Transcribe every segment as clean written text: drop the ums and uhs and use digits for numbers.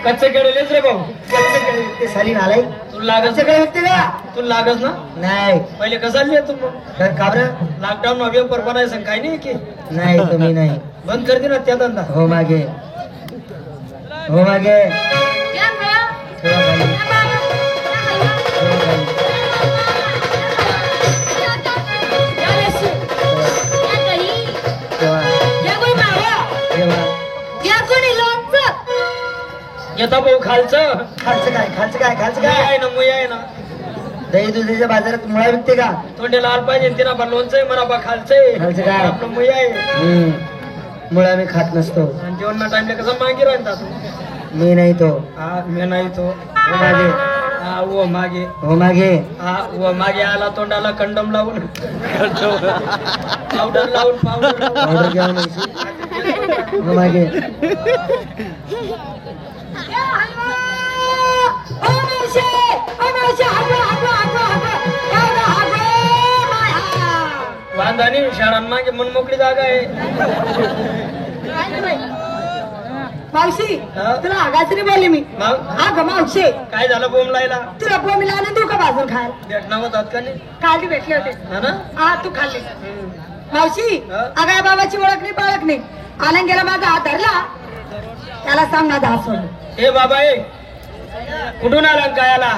कच्चे केळेलेच रे भाऊ. कच्चे केळे विकते साली नालाय. तू लागस कच्चे केळे विकते का? तू लागस ना नाही. पहिले कसा लिहित तू मग का बरं? लॉकडाऊन मध्ये पेपर बनायचं काही नाही की नाही तुम्ही नाही. बंद कर दे ना त्या धंदा. हो मागे हो मागे क्या हुआ? थोडा खाली. क्या बाबा? क्या हुआ? थोडा खाली. क्या लस्सी? क्या दही? तेव्हा क्या कोई मावा? तेव्हा क्या कोणी लोणचं? येता भाऊ खालचं खालचं काय खालचं काय खालचं मुई काय? आहे ना मुई आहे ना. दही दुधाच्या बाजारात मुळा विकते का? तोंडे लाल पाहिजे तिना बा लोणचंय म्हणा बा खालचंय खालचं काय? आपलं मुई आहे. मुळा मी खात नसतो. आणि जेवण टाइमला कसं मागे राहतात. मी नाही तो. हा मी नाही तो. हो मागे हा वो मागे. हो मागे हा वो मागे आला तोंडाला कंडम लावून पावडर लावून ऑर्डर घ्या म्हणजे. हो मागे क्या हलवा? ओ मावशे! ओ मावशे! हलवा, हलवा, हलवा, हलवा! एवढा हलवा माया! वांधानी शाळांमागे मनमोकळी जागा आहे. मावशी हा? तुला आगासरी बोलले मी. मग हा ग मावशे काय झालं बोंब लायला तुला बोंबीला आणून देऊ का भाजून खायला? भेटणार होतात का नाही काल बी भेटले होते. हा ना. हा तू खाल्ले. मावशी हा? अगं बाबाची ओळख नाही पाळख नाही. आला गेला माझा हात धरला त्याला सांग माझा हात सोडला. हे बाबा ए कुठून आला आणि काय आला?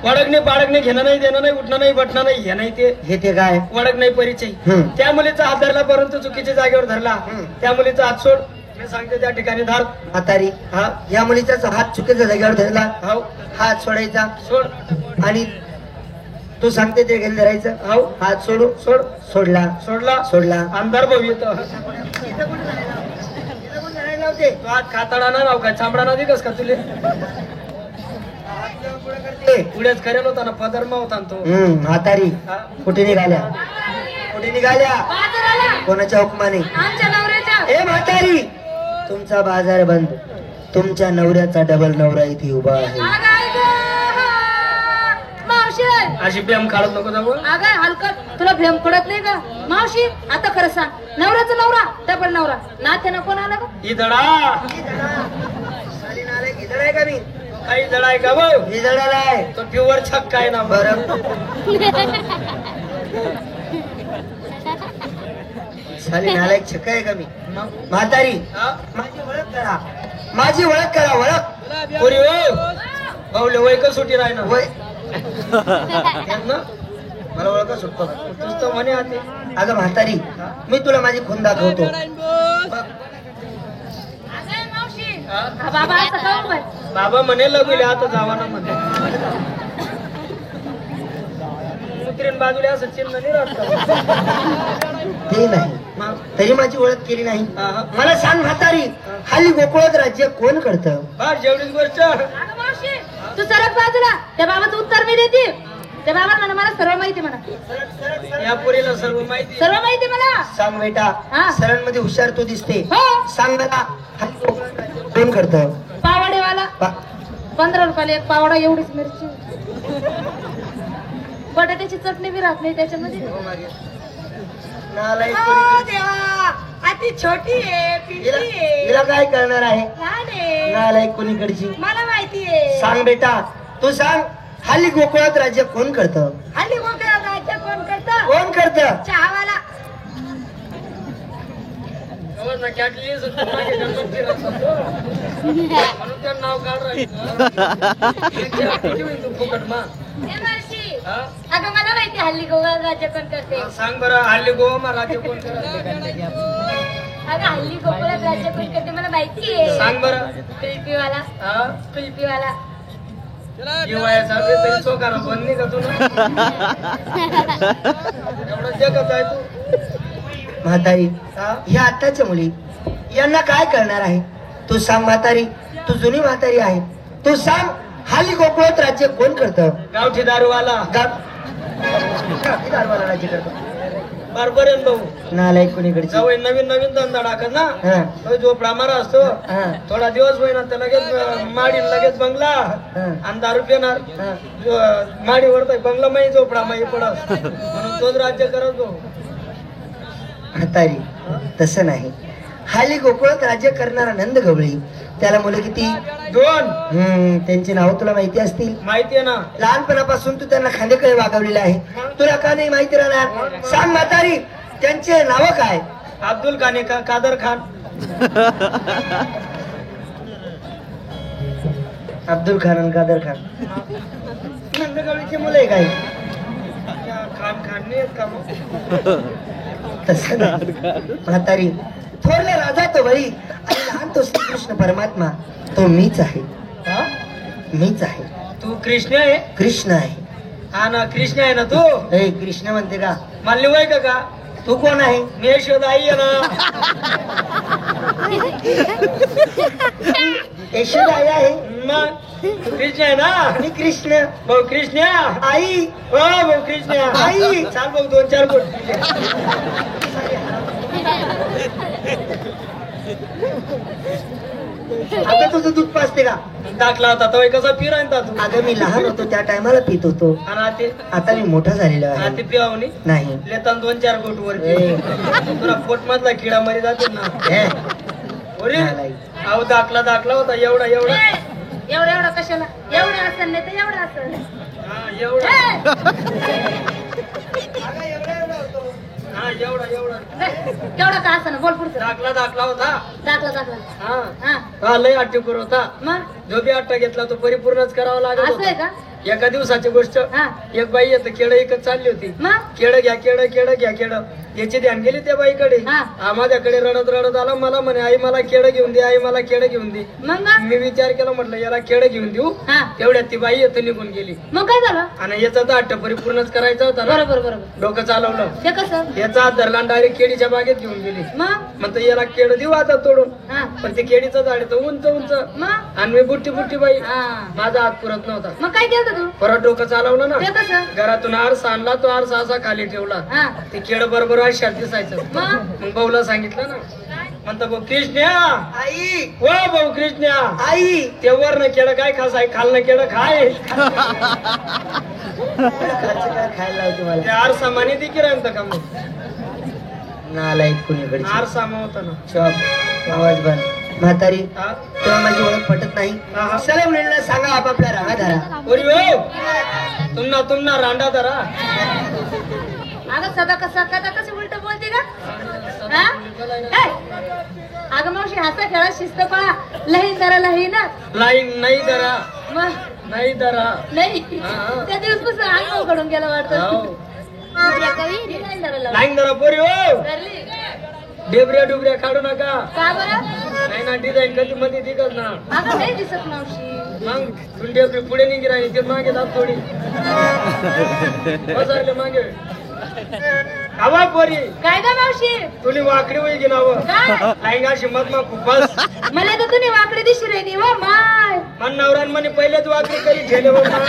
वडक नाही पाडक नाही घेणं नाही देणं नाही उठणं नाही बटणं नाही हे नाही ते हे ते काय? वडक नाही परिचय. त्या मुलीचा हात धरला परंतु चुकीच्या जागेवर धरला. त्या मुलीचा हात सोड मी सांगते त्या ठिकाणी धार. म्हातारी हा या मुलीचा हात चुकीच्या जागेवर धरला. हाव हात सोडायचा सोड. आणि तू सांगते ते घरी धरायचं. हाव हात सोडू सोड. सोडला सोडला सोडला. आमदार भाऊ येतो. तू हात खाताडा ना राव काय चांबडा ना दिकस का तुले पुढेच करेल होता ना पदरमा होता ना तो. म्हातारी हा? कुठे निघाल्या? कुठे निघाल्या? बाजाराला कोणाच्या हुकमाने? आमच्या नवऱ्याच्या. ए म्हातारी तुमचा बाजार बंद. तुमच्या नवऱ्याचा डबल नवरा इथे उभा आहे. अगं ऐक मावशी अशी प्रेम काढत नको जाऊ. अगं हलकट तुला भ्रम पडत नाही का? मावशी आता खरं सांग नवऱ्याचा नवरा डबल नवरा नात्यानं कोण आला का? ही दडा आहे का मी? काही दडा आहे का भाऊ? मी जडाला आहे. तो प्युअर छक्का आहे ना. बरं साली नालायक छक्का आहे का मी? म्हातारी हा? माझी ओळख करा. माझी ओळख करा. ओळख पोरी हो भाऊ वय का सुटी राही ना वय ना मला ओळख सुटतो का? तूच तर म्हणे आते. अगं म्हातारी मी तुला माझी खून दाखवतो. अगं मावशी हा? हा बाबा असं काहून बाई? बाबा म्हणे लगविले आता जावा ना म्हणे उतरीन बाजूला असं चिन्ह नाही राहत का? ते नाही मग? तरी माझी ओळख केली नाही. हा, हा. मला सांग म्हातारी हल्ली गोकुळात राज्य कोण करतं? बस जेवढीच गोष्ट. अगं मावशी तू सरक बाजूला त्या बाबाचं उत्तर मी देते. त्या बाबा म्हणा मला सर्व माहिती म्हणा. या पोरीला सर्व माहिती. सर्व माहिती मला. सांग बेटा. हा. सरांमध्ये हुशार तू दिसते. हो सांग मला हल्ली गोकुळात राज्य कोण करतं? पावडेवाला पा- 15 रुपयाला एक पावडा एवढीच मिरची. बटाट्याची चटणी बी राहत नाही त्याच्यामध्ये. नालायक हो कोणी- देवा अति छोटी आहे हिला पिंकी आहे हिला काय करणार आहे? लहान आहे नालायक कोणीकडची? मला माहिती आहे. सांग बेटा तू सांग हल्ली गोकुळात राज्य कोण करतं? हल्ली गोकुळात राज्य कोण करतं? कोण करतं? चहावाला. हो ना, कॅटली सुद्धा मागे जन्मात फिरत होतो. म्हणून त्यानं नाव काढ राहिलं. किती होईल तू फुकट मा? ए मावशी, हा? अगं मला माहिती हल्ली गोकुळात राज्य कोण करते. सांग बरं हल्ली गोवा मा राज्य कोण करत? अगं हल्ली गोकुळात राज्य कोण करते मला माहिती आहे. सांग बरं. कुल्फीवाला हा? कुल्फीवाला. जिवायचा बे तरी चोकारा बंद नाही का तुला? एवढं जगत आहे तू. म्हातारी हा? ह्या आताच्या मुली यांना काय करणार आहे? तू सांग म्हातारी. तू जुनी म्हातारी आहे. तू सांग हल्ली गोकुळात राज्य कोण करतं? गावठी दारूवाला. गावठी दारूवाला राज्य करतं. बरोबर भाऊ नालायक कोणीकडची? जाऊ नवीन नवीन धंदा टाकत ना. हा. तो झोपडा मारा असतो. हा. थोडा दिवस होईना तर लगेच माडी लगेच बंगला हा. आणि दारू पिणार. हा. माडीवर तर बंगला माही झोपडा माही पडत म्हणून तोच राज्य करत तो. म्हातारी तसं नाही. हाली गोकुळात राज्य करणारा नंद गवळी, त्याला मुलं किती? 2. त्यांची नाव तुला माहिती असतील. माहिती आहे ना. लहानपणापासून तू त्यांना खांदेकडे वागवलेलं आहे, तुला का नाही माहिती राहणार? सांग म्हातारी, त्यांचे नाव काय? अब्दुल खान का कादर खान? अब्दुल खान आणि कादर खान नंदगवळीची मुलं आहे काय? खान खान नाही आहेत का मग? तसं नाही म्हातारी, थोरला राजा तो बळी आणि लहान तो श्रीकृष्ण परमात्मा, तो मीच आहे. हा? मीच आहे. तू कृष्ण आहे? कृष्ण आहे. हा ना, कृष्ण आहे ना तू? ए कृष्ण म्हणते का? मानली वय का? तू कोण आहे? मी यशोदा आई आहे ना. यशोदा आई आहे. मग तू कृष्ण आहे ना? मी कृष्ण. भाऊ कृष्ण आई. हो भाऊ कृष्ण आई. चाल भाऊ 2-4 बोट. आता तुझं दूध पाजते का? टाकला होता तो कसा पिरायचा तू? अगं मी लहान होतो त्या टायमाला पित होतो, आणि आता मी मोठा झालेलो आहे. ते पिवावनी नाही. लेताना 2-4 गोट वर तुला पोट मधला किडा मरी जाते ना. हे, ओरे नालायक. अहो दाखला होता एवढा एवढा कशाला एवढं असं नाही तर एवढं असं हा एवढा केवढा का असं बोल पुढचं दाखला होता. दाखला हा हा हा लय अट्टीपूर होता. मग जो बी अट्टा घेतला तो परिपूर्णच करावा लागत असं आहे होता. का? एका दिवसाची गोष्ट. हा एक बाई येत केळं एकच चालली होती. मग केळं घ्या याची ध्यान गेली त्या बाईकडे. हा. माझ्याकडे रडत आला, मला म्हणे आई मला केळं घेऊन दे, आई मला केळं घेऊन दे. मग मी विचार केला, म्हटलं याला केळं घेऊन देऊ. हा तेवढ्यात ती बाई येत निघून गेली. मग काय झालं? आणि याचा तर अट्ट परिपूर्णच करायचा होता ना. बरोबर डोकं चालवलं. ते कसं? याचा हात धरला डायरेक्ट केळीच्या बागेत घेऊन गेली. मग म्हणतो याला केळं देऊ आता तोडून. हा पण ते केळीचं झाड तर उंच मग आणि मी बुट्टी बाई. हा माझा हात पुरत नव्हता. मग काय केलं तू? परत डोकं चालवलं ना. ते कसं? घरातून आरसा आणला, तो आरसा असा खाली ठेवला. हा ते केळं बरोबर आशात दिसायचं. मग मग भाऊला सांगितलं ना. म्हणतो भाऊ कृष्ण आई. हो भाऊ कृष्ण आई. ते वरनं केळं काय खासाय, खालनं केळं खाय. खायला लावते मला. ते आरसा माने देखील राहतं का मग? नालायक कुणीकडे. आरसा होता ना. चॉप आवाज बंद. म्हातारी, हा? तेव्हा माझी ओळख पटत नाही. हा. चला मुलींना सांगा आपापल्या राहा धरा. ओरी हो तुमना रांडा धरा. अगं सदा कसं उलट बोलते का? हा? ए, अगं मावशी हाता खेळा शिस्त पळा. लहीन धरा ना. लाईन नाही धरा. मग नाही धरा. नाही हा. त्या दिवसपासून अंगाव कडून गेला वाटतं. हो. नाही धरा लावलं. लाईन धरा पोरी हो. धरली? डेबऱ्या काढू नका. का बरं? नाही ना डिझाईन कधी मध्ये दिसत ना. अगं नाही दिसत मावशी. मग तुला डेबरी पुढे निघी राहिली ते मागे दाब थोडी बसरले मागे. हवा पोरी काय ग मावशी? तुली वाकडी होई की नाव काय? लाईन अशी मत मग खूपच मला तर तुम्ही वाकडी दिसू राहिली व माय. मन नवरान म्हणे पहिलेच वाकडी करी ठेल्यावर मग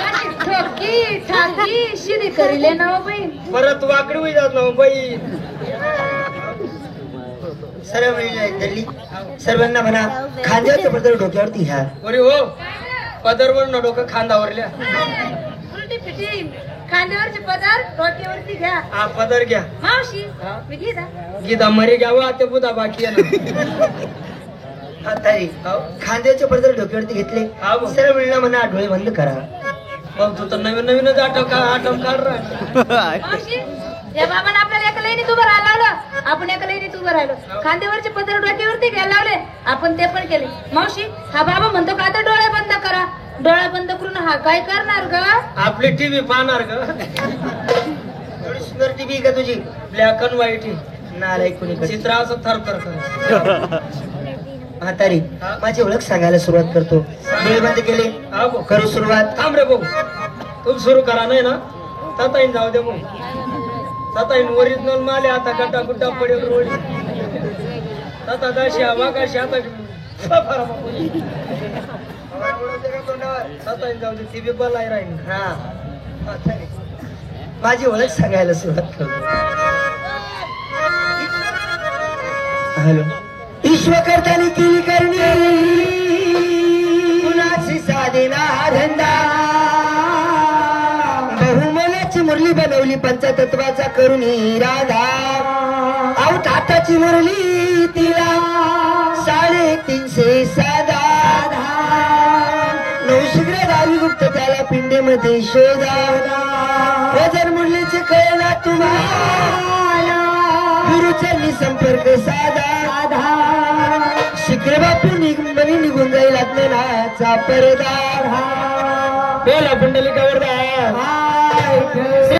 अशी ठोकी ठाकी शिदी करीले ना हो बाई. परत वाकडी होई जात ना बाई. सर्व मुलींना दिल्ली सर्वांना म्हणा खांद्याचं पदर डोक्यावरती घ्या. पोरी हो पदरवर न डोकं खांदावरल्या. उलटी फिटी खांद्यावरचे पदार्थ डोक्यावरती घ्या. हा पदर घ्या. मावशी हा? मी घेता. गीता मरी घ्यावं आता बुधा बाकी आहे ना. म्हातारी, खांद्याचे पदर डोक्यावरती घेतले. हा भाऊ. सर्व मुलींना म्हणा डोळे बंद करा. मग तू तर नवीनच आठव काढ राहा. मावशी या बाबांना आपल्याला एका लाईनीत उभं राहायला लावलं. आपण एका लाईनीत उभं राहिलो. खांद्यावरचे पदर डोक्यावरती घ्यायला लावले. आपण ते पण केले. मावशी हा बाबा म्हणतो का आता डोळे बंद करा. डोळे बंद करून हा काय करणार ग? आपली टीव्ही पाहणार ग. एवढी सुंदर टीव्ही का तुझी? ब्लॅक अँड व्हाईट नालायक कुणीकडे. चित्र असं थर. म्हातारी, हा? माझी ओळख सांगायला सुरुवात करतो. डोळे बंद केले. हा भाऊ. करू सुरुवात. थांब रे भाऊ. तू सुरू करा नाही ना ताताईन जाऊ दे भाऊ. ताताईन ओरिजिनल माले आता गड्डा गुड्डा पडेल रोड. ताता दाशी हवा काशी आता ताताईन जाऊ दे ती बी बलाई राहील. हा म्हातारी, माझी ओळख सांगायला सुरुवात करतो. हॅलो. ईश्वकर्त्याने केली करणी कुणाची साधेना धंदा. बहुमनाची मुरली बनवली पंचतत्वाचा करून राधा. ताताची मुरली तिला 350 साधा 900 ग्रॅम गुप्त त्याला पिंडीमध्ये शोधा वजन मुरलीचे कळला तुम्हाला गुरुचरणी संपर्क साधा शिखर बापू निघून जाईल अज्ञानाचा पडदा बोला पुंडलिका वरदा